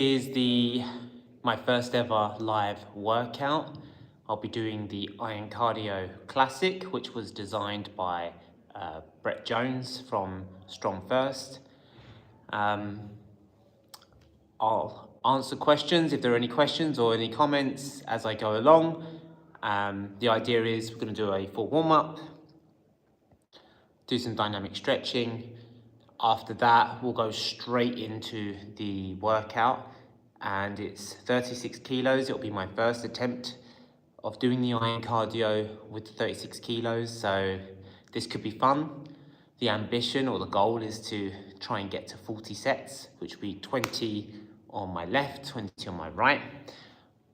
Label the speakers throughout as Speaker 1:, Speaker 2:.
Speaker 1: is my first ever live workout. I'll be doing the Iron Cardio Classic, which was designed by Brett Jones from Strong First. I'll answer questions if there are any questions or any comments as I go along. The idea is we're going to do a full warm-up, do some dynamic stretching. After that, we'll go straight into the workout, and it's 36 kilos. It'll be my first attempt of doing the iron cardio with 36 kilos, so this could be fun. The ambition or the goal is to try and get to 40 sets, which will be 20 on my left, 20 on my right,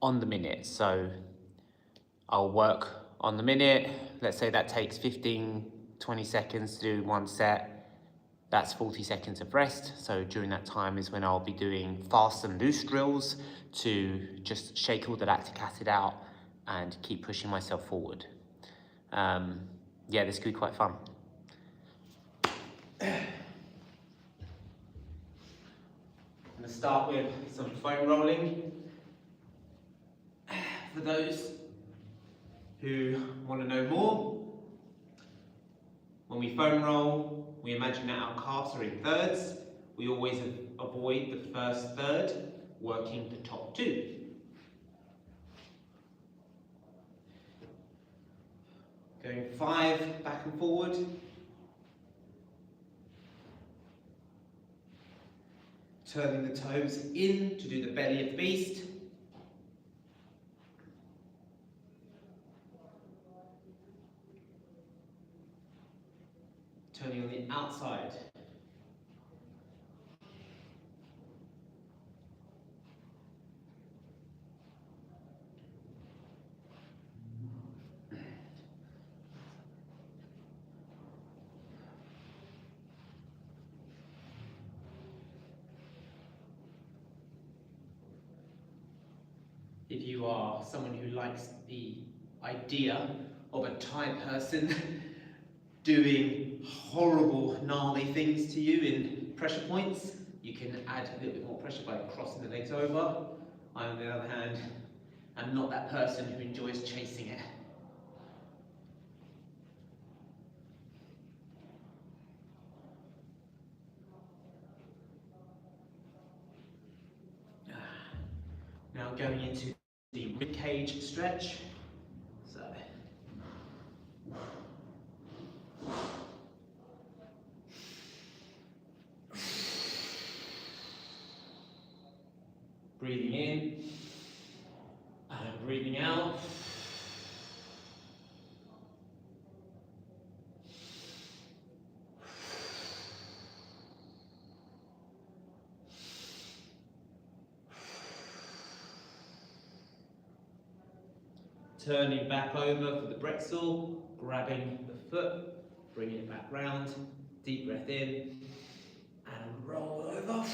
Speaker 1: on the minute. So I'll work on the minute. Let's say that takes 15, 20 seconds to do one set. That's 40 seconds of rest. So during that time is when I'll be doing fast and loose drills to just shake all the lactic acid out and keep pushing myself forward. Yeah, this could be quite fun. I'm gonna start with some foam rolling. For those who want to know more, when we foam roll, we imagine that our calves are in thirds. We always avoid the first third, working the top two. Going 5 back and forward. Turning the toes in to do the belly of the beast. Turning on the outside. If you are someone who likes the idea of a Thai person doing horrible, gnarly things to you in pressure points, you can add a little bit more pressure by crossing the legs over. I, on the other hand, am not that person who enjoys chasing it. Now going into the rib cage stretch. So, breathing in and breathing out. Turning back over for the pretzel, grabbing the foot, bringing it back round, deep breath in, and roll over.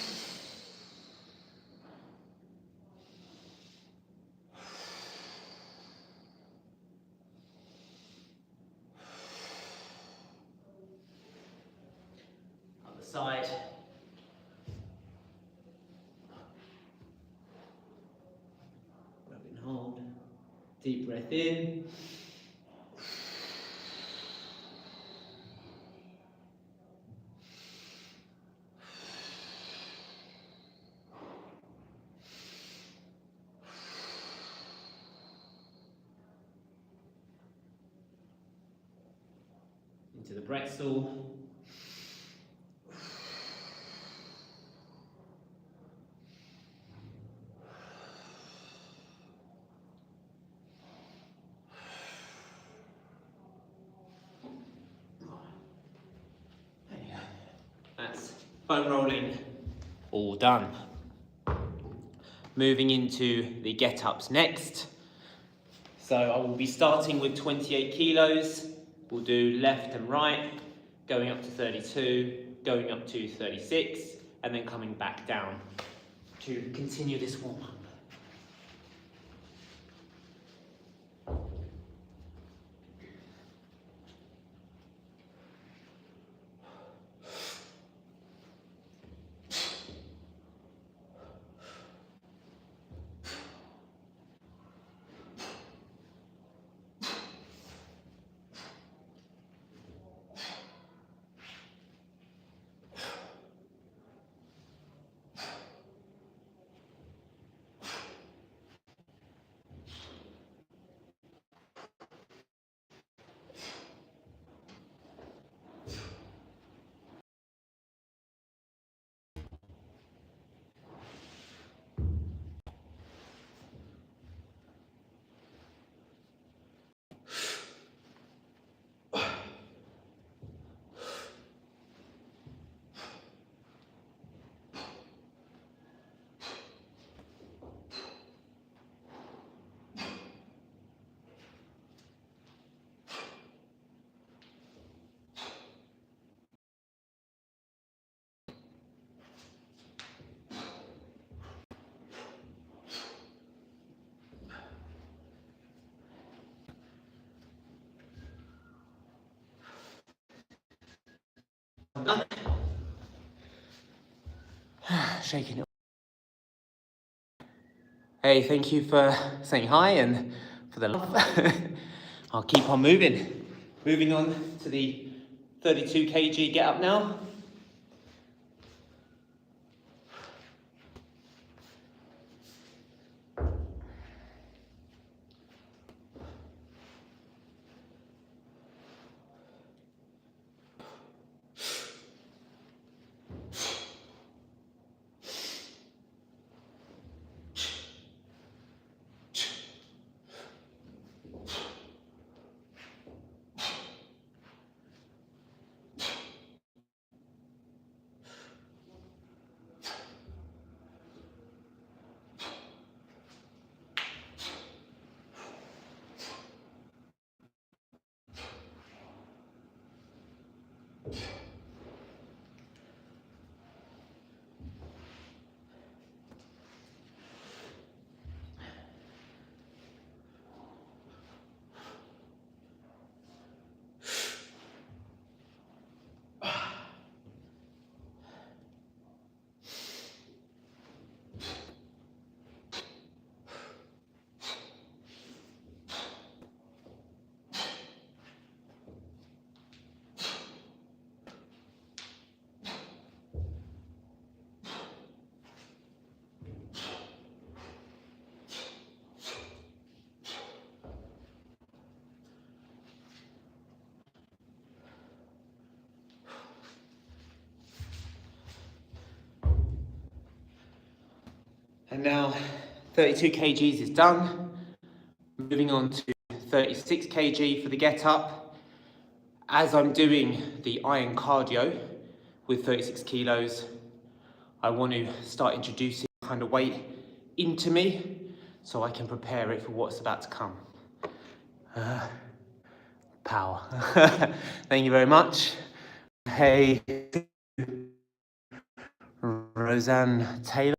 Speaker 1: Other side. Grab and hold. Deep breath in. Into the pretzel. That's foam rolling all done. Moving into the get-ups next. So I will be starting with 28 kilos. We'll do left and right, going up to 32, going up to 36, and then coming back down to continue this warm-up. done. Shaking it. Hey, thank you for saying hi and for the love. I'll keep on moving. Moving on to the 32 kg get up now. And now 32 kgs is done. Moving on to 36 kg for the get up. As I'm doing the iron cardio with 36 kilos, I want to start introducing kind of weight into me so I can prepare it for what's about to come. Power. Thank you very much. Hey, Roseanne Taylor.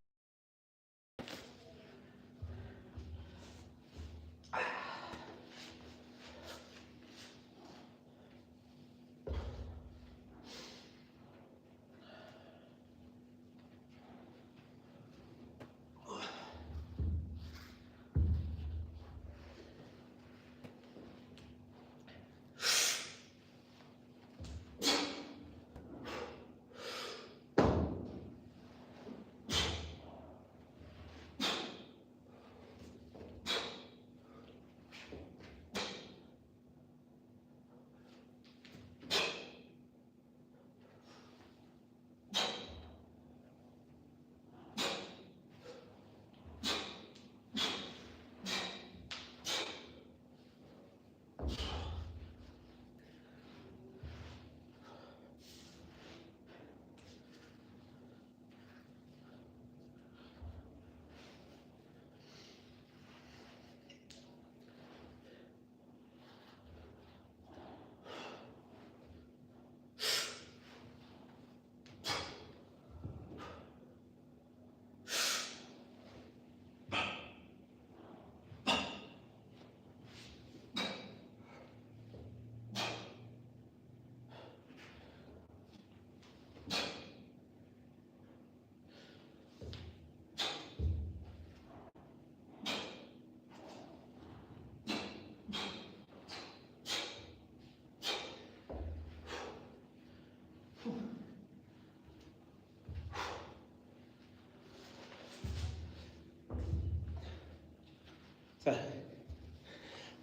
Speaker 1: So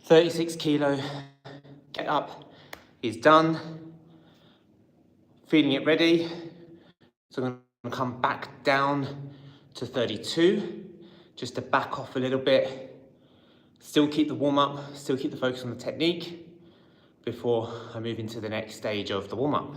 Speaker 1: 36 kilo get up is done. Feeling it ready. So I'm going to come back down to 32, just to back off a little bit. Still keep the warm up, still keep the focus on the technique before I move into the next stage of the warm up.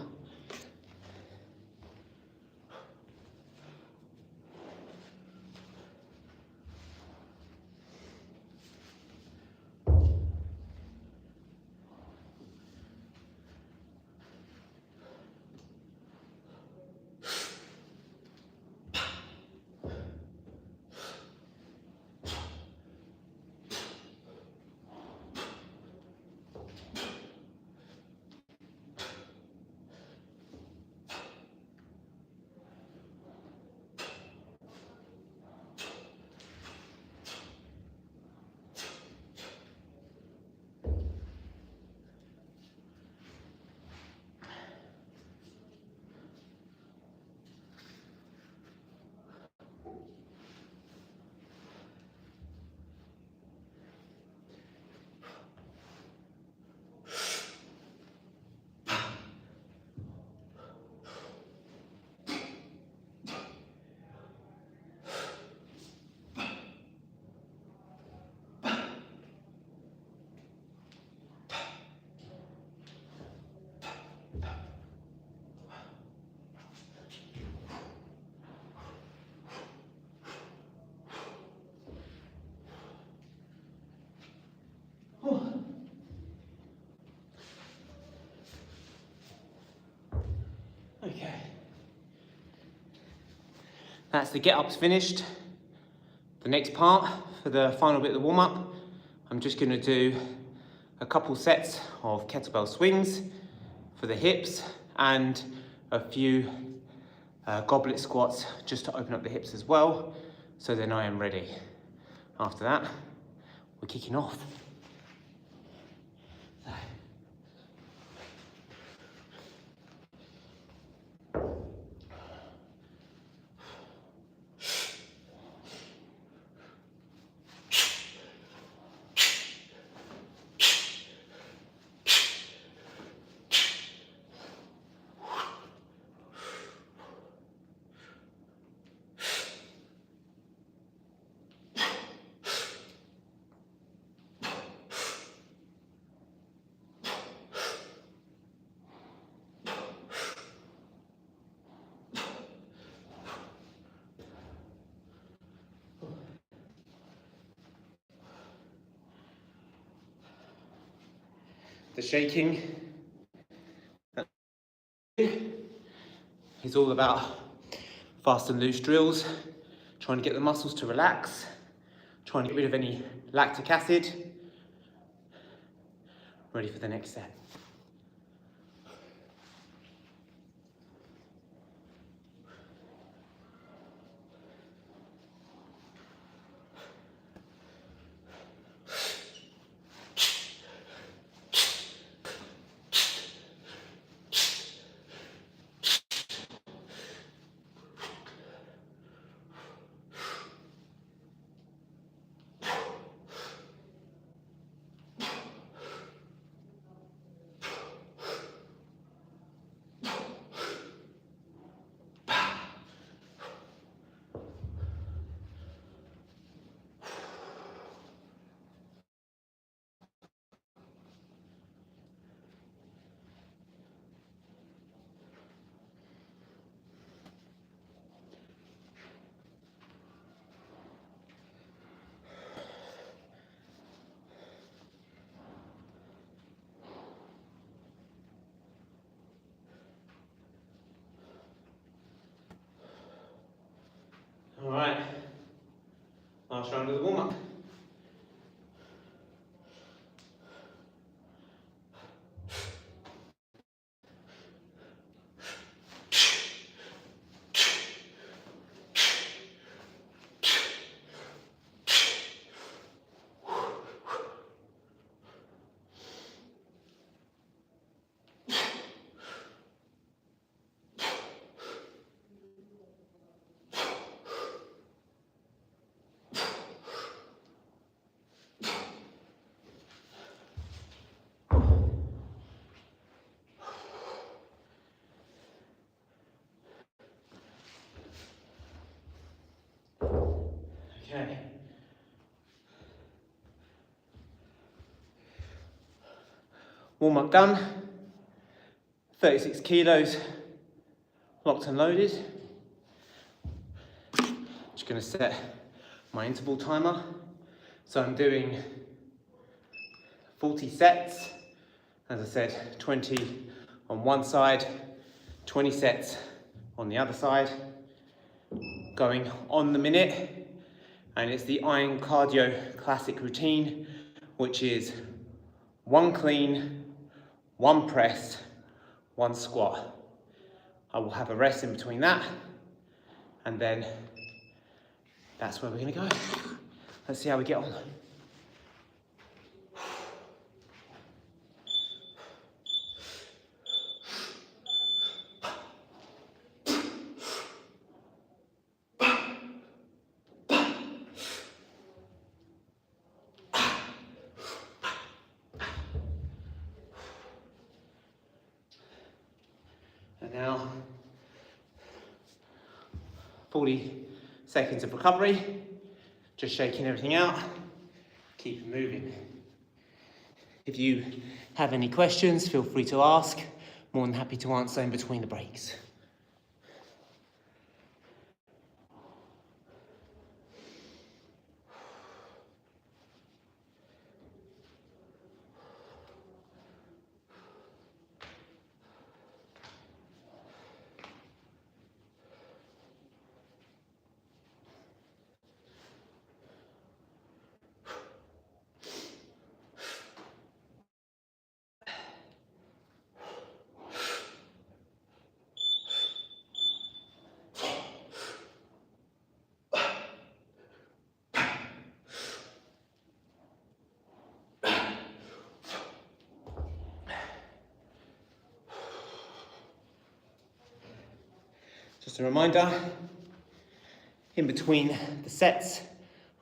Speaker 1: That's the get-ups finished. The next part, for the final bit of the warm-up, I'm just going to do a couple sets of kettlebell swings for the hips and a few goblet squats just to open up the hips as well. So then I am ready. After that, we're kicking off. The shaking is all about fast and loose drills, trying to get the muscles to relax, trying to get rid of any lactic acid. Ready for the next set. All right, last round of the warm-up. Okay. Warm-up done. 36 kilos, locked and loaded. Just going to set my interval timer. So I'm doing 40 sets. As I said, 20 on one side, 20 sets on the other side. Going on the minute. And it's the Iron Cardio Classic routine, which is 1 clean, 1 press, 1 squat. I will have a rest in between that, and then that's where we're going to go. Let's see how we get on. And now, 40 seconds of recovery, just shaking everything out, keep moving. If you have any questions, feel free to ask. More than happy to answer in between the breaks. Just a reminder, in between the sets,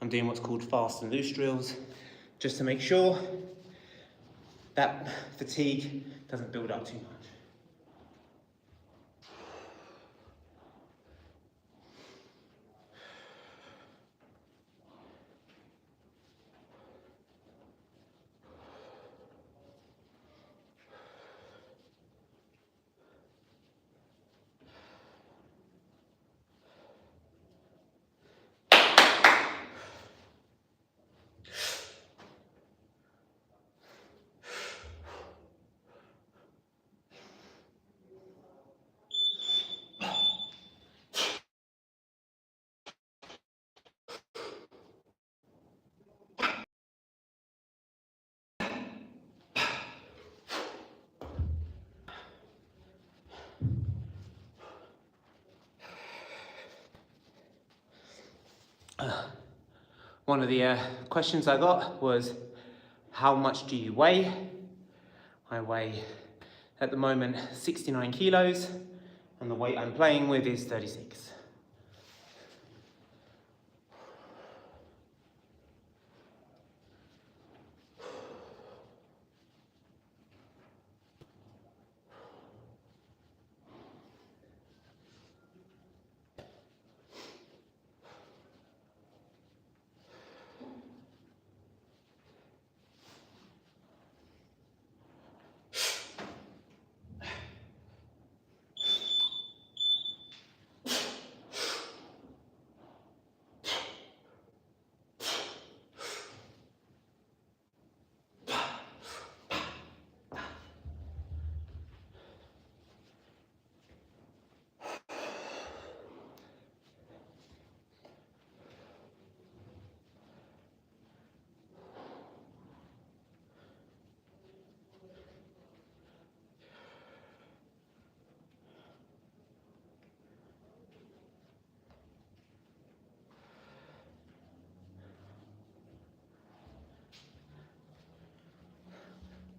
Speaker 1: I'm doing what's called fast and loose drills, just to make sure that fatigue doesn't build up too much. One of the questions I got was, how much do you weigh? I weigh, at the moment, 69 kilos, and the weight I'm playing with is 36.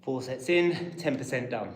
Speaker 1: Four sets in, 10% done.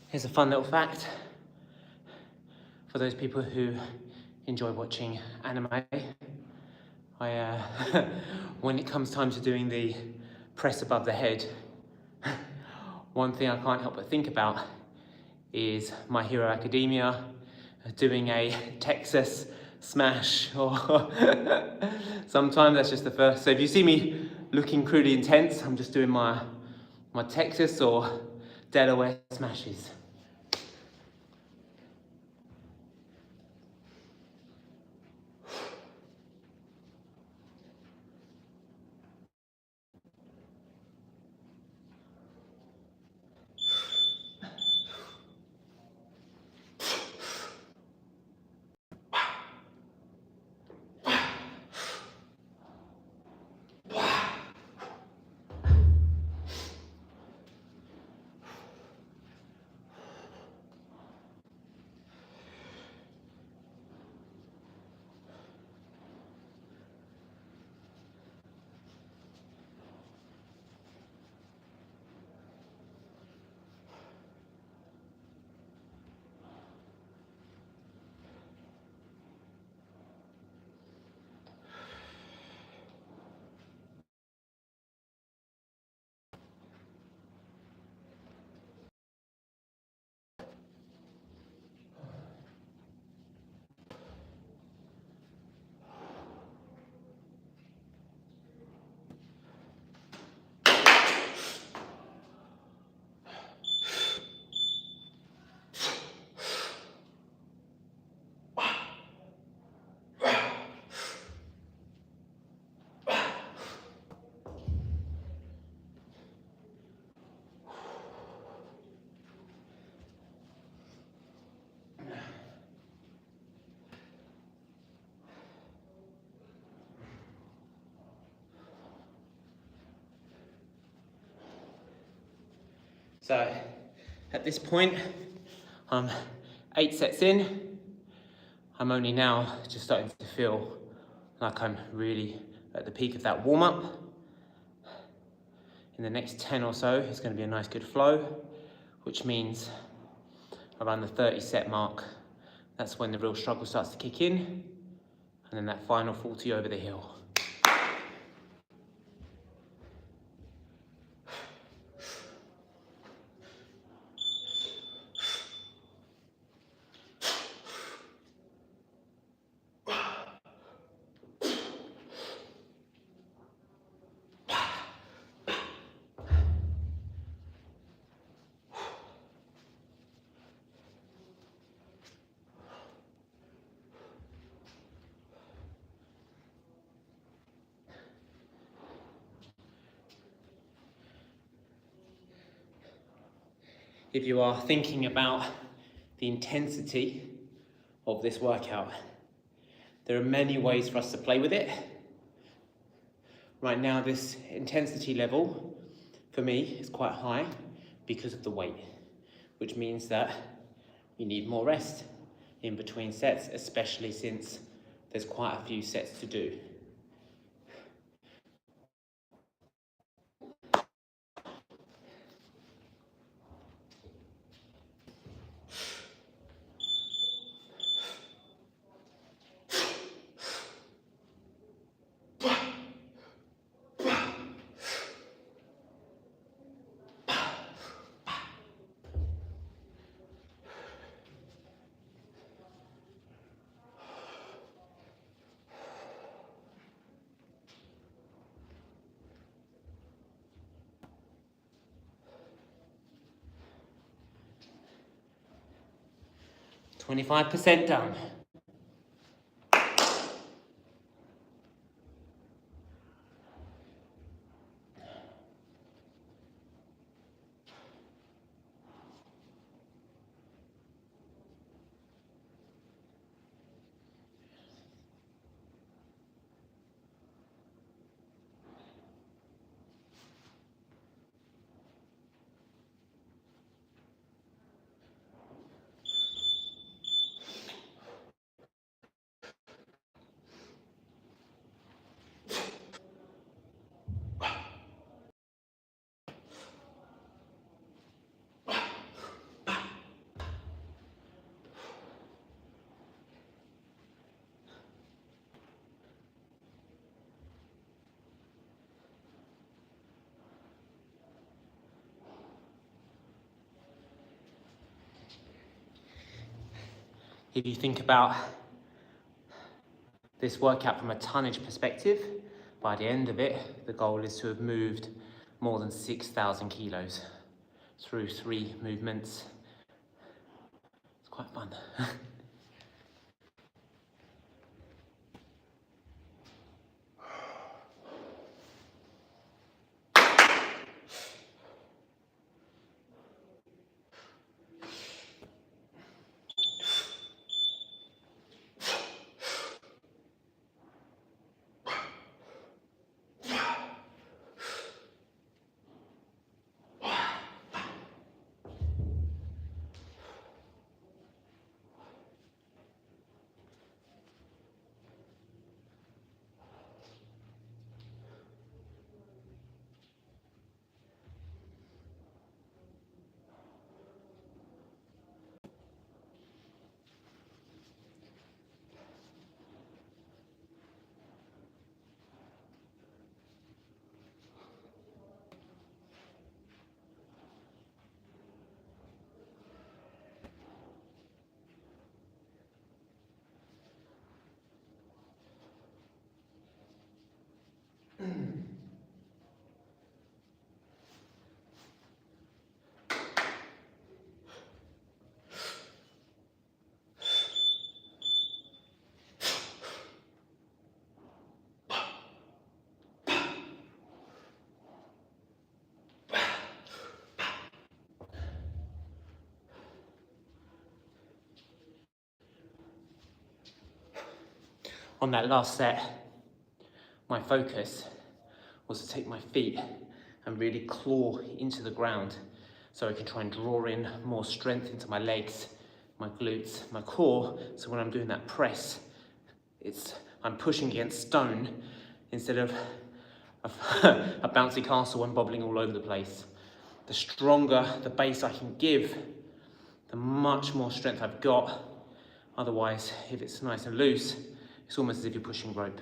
Speaker 1: Here's a fun little fact for those people who enjoy watching anime. When it comes time to doing the press above the head, one thing I can't help but think about is My Hero Academia doing a Texas smash, or sometimes that's just the first. So if you see me looking crudely intense, I'm just doing my Texas or Delaware smashes. So at this point, I'm 8 sets in. I'm only now just starting to feel like I'm really at the peak of that warm-up. In the next 10 or so, it's going to be a nice good flow, which means around the 30 set mark, that's when the real struggle starts to kick in, and then that final 40 over the hill. If you are thinking about the intensity of this workout, there are many ways for us to play with it. Right now, this intensity level for me is quite high because of the weight, which means that you need more rest in between sets, especially since there's quite a few sets to do. %25 done. If you think about this workout from a tonnage perspective, by the end of it, the goal is to have moved more than 6,000 kilos through 3 movements. It's quite fun. On that last set, my focus was to take my feet and really claw into the ground so I can try and draw in more strength into my legs, my glutes, my core. So when I'm doing that press, I'm pushing against stone instead of a bouncy castle and bobbling all over the place. The stronger the base I can give, the much more strength I've got. Otherwise, if it's nice and loose, it's almost as if you're pushing rope.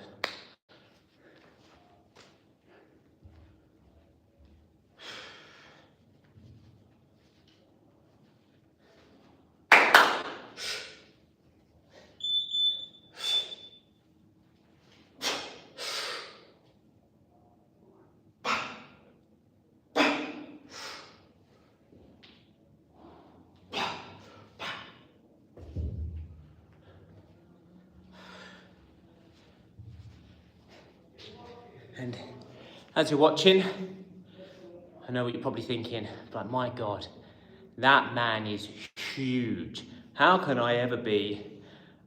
Speaker 1: And as you're watching, I know what you're probably thinking, but my God, that man is huge. How can I ever be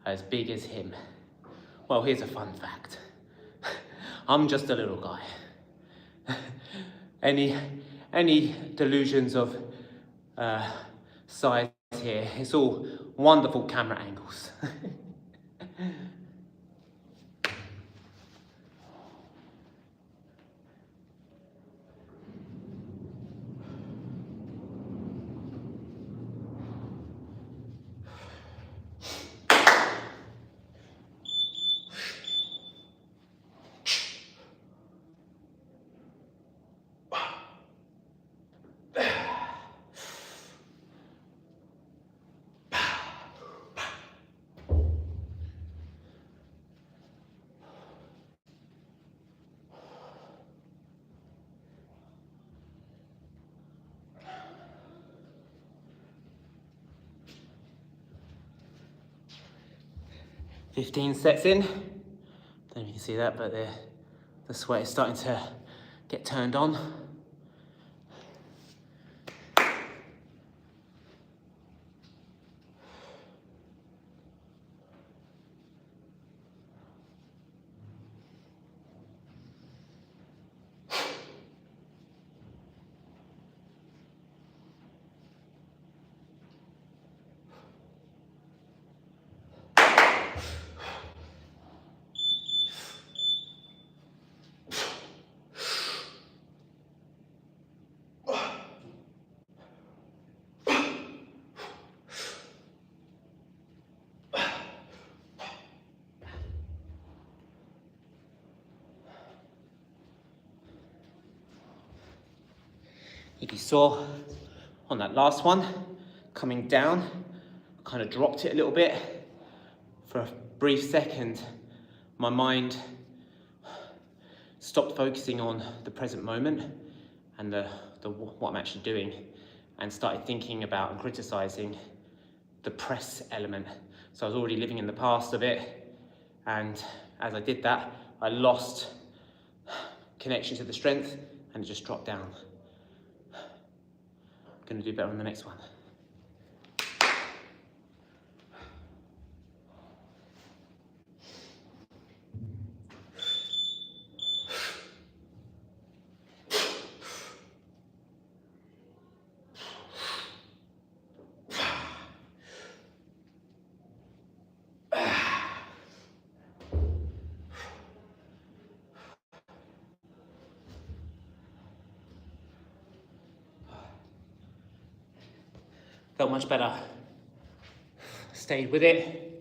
Speaker 1: as big as him? Well, here's a fun fact. I'm just a little guy. Any delusions of size here, it's all wonderful camera angles. 15 sets in. Don't know if you can see that, but the sweat is starting to get turned on. If you saw on that last one, coming down, I kind of dropped it a little bit. For a brief second, my mind stopped focusing on the present moment and what I'm actually doing, and started thinking about and criticizing the press element. So I was already living in the past a bit, and as I did that, I lost connection to the strength and it just dropped down. Gonna do better on the next one. Felt much better. Stayed with it.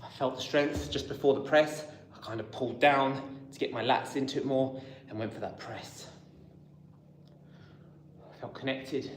Speaker 1: I felt the strength just before the press. I kind of pulled down to get my lats into it more and went for that press. I felt connected.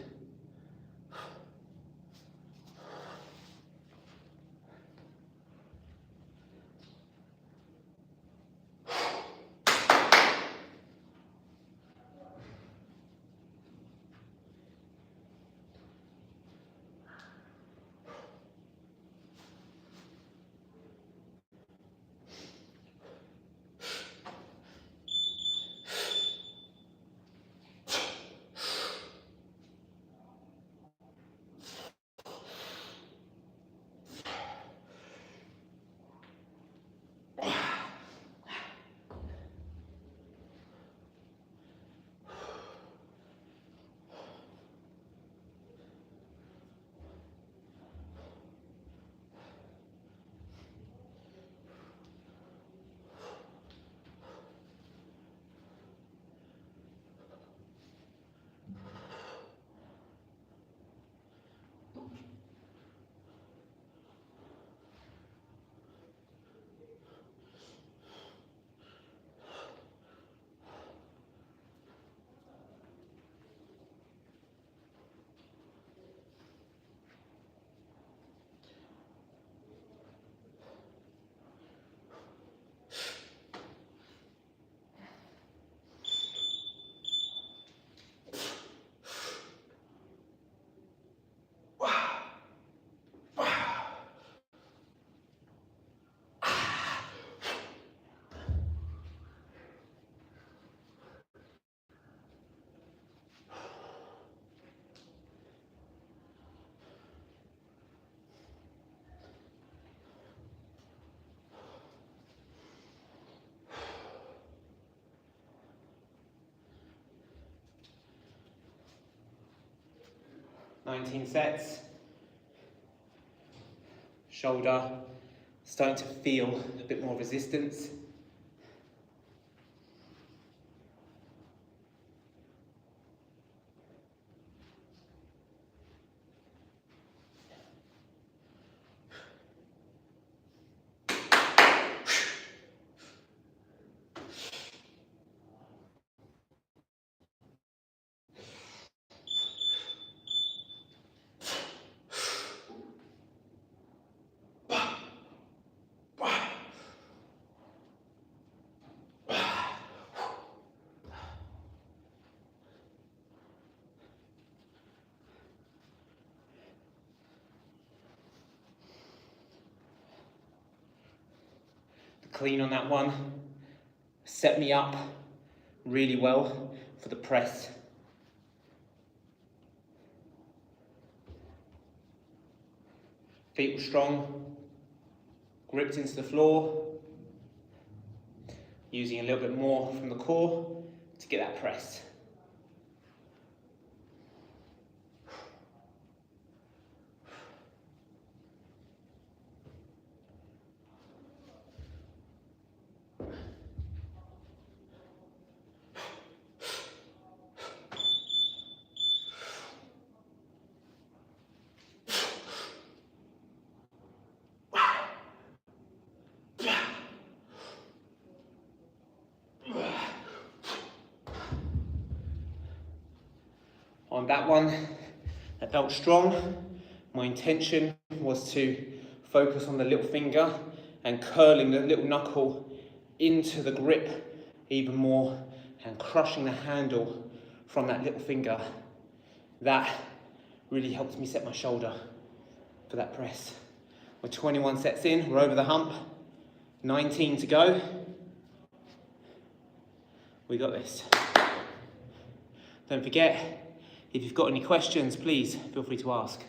Speaker 1: 19 sets. Shoulder starting to feel a bit more resistance. Clean on that one, set me up really well for the press. Feet were strong, gripped into the floor, using a little bit more from the core to get that press. On that one, that felt strong. My intention was to focus on the little finger and curling the little knuckle into the grip even more and crushing the handle from that little finger. That really helped me set my shoulder for that press. We're 21 sets in, we're over the hump, 19 to go. We got this. Don't forget, if you've got any questions, please feel free to ask.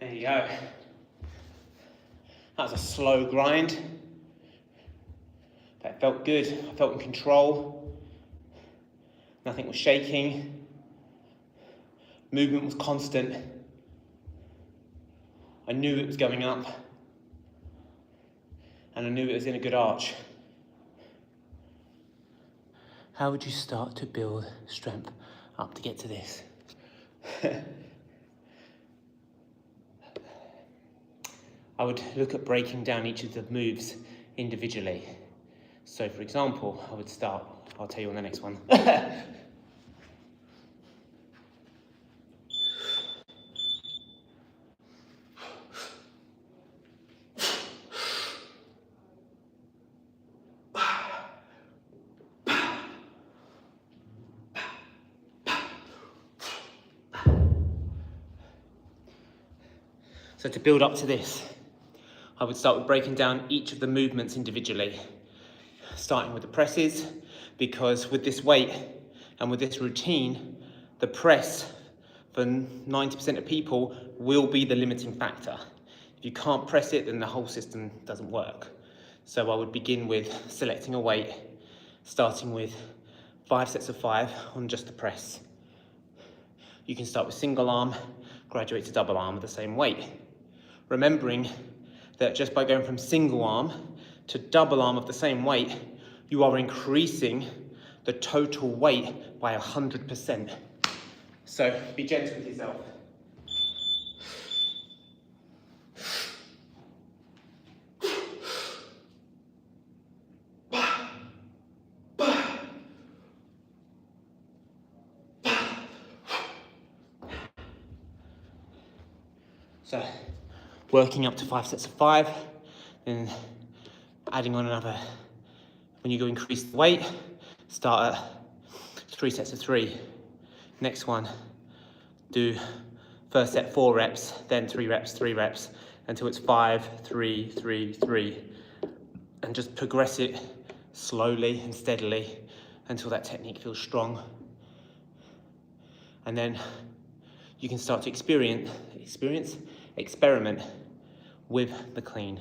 Speaker 1: There you go. That was a slow grind. That felt good. I felt in control. Nothing was shaking. Movement was constant. I knew it was going up. And I knew it was in a good arch. How would you start to build strength up to get to this? I would look at breaking down each of the moves individually. So for example, I would start, I'll tell you on the next one. So to build up to this, I would start with breaking down each of the movements individually, starting with the presses, because with this weight and with this routine, the press for 90% of people will be the limiting factor. If you can't press it, then the whole system doesn't work. So I would begin with selecting a weight, starting with 5 sets of 5 on just the press. You can start with single arm, graduate to double arm with the same weight. Remembering that just by going from single arm to double arm of the same weight, you are increasing the total weight by 100%. So be gentle with yourself. So working up to 5 sets of 5, then adding on another. When you go increase the weight, start at 3 sets of 3. Next one, do First set 4 reps, then 3 reps, 3 reps, until it's 5, 3, 3, 3. And just progress it slowly and steadily until that technique feels strong. And then you can start to experiment with the clean,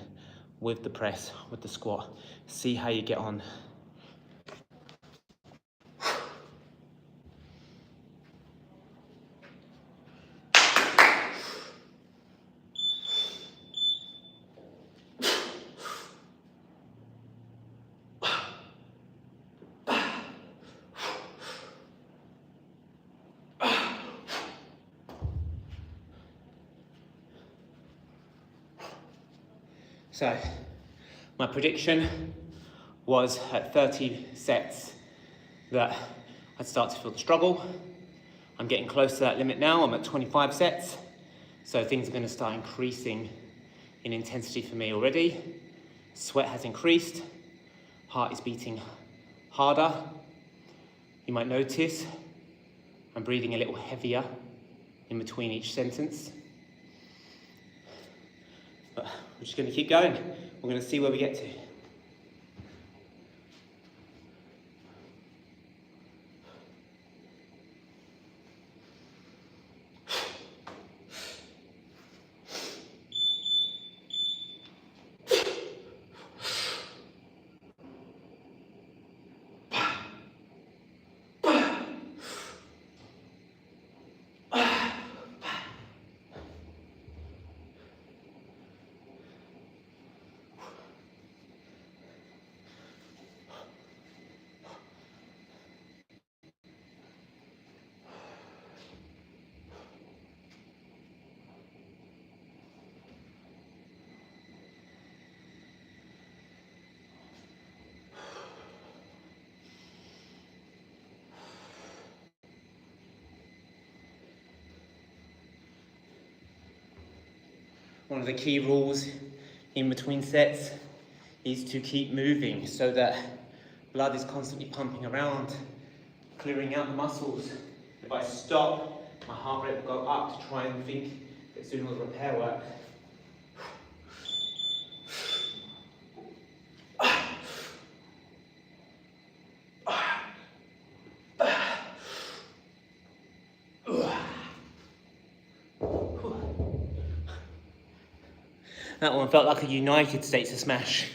Speaker 1: with the press, with the squat. See how you get on. So, my prediction was at 30 sets that I'd start to feel the struggle. I'm getting close to that limit now. I'm at 25 sets. So things are going to start increasing in intensity for me already. Sweat has increased. Heart is beating harder. You might notice I'm breathing a little heavier in between each sentence. But we're just going to keep going. We're going to see where we get to. One of the key rules in between sets is to keep moving so that blood is constantly pumping around, clearing out the muscles. If I stop, my heart rate will go up to try and think that it's doing all the repair work. That one felt like a United States of smash.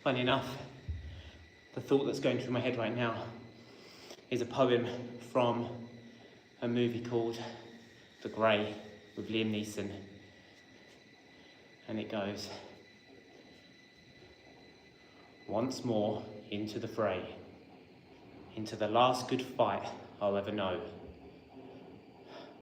Speaker 1: Funny enough, the thought that's going through my head right now is a poem from a movie called The Grey with Liam Neeson. And it goes, once more into the fray, into the last good fight I'll ever know.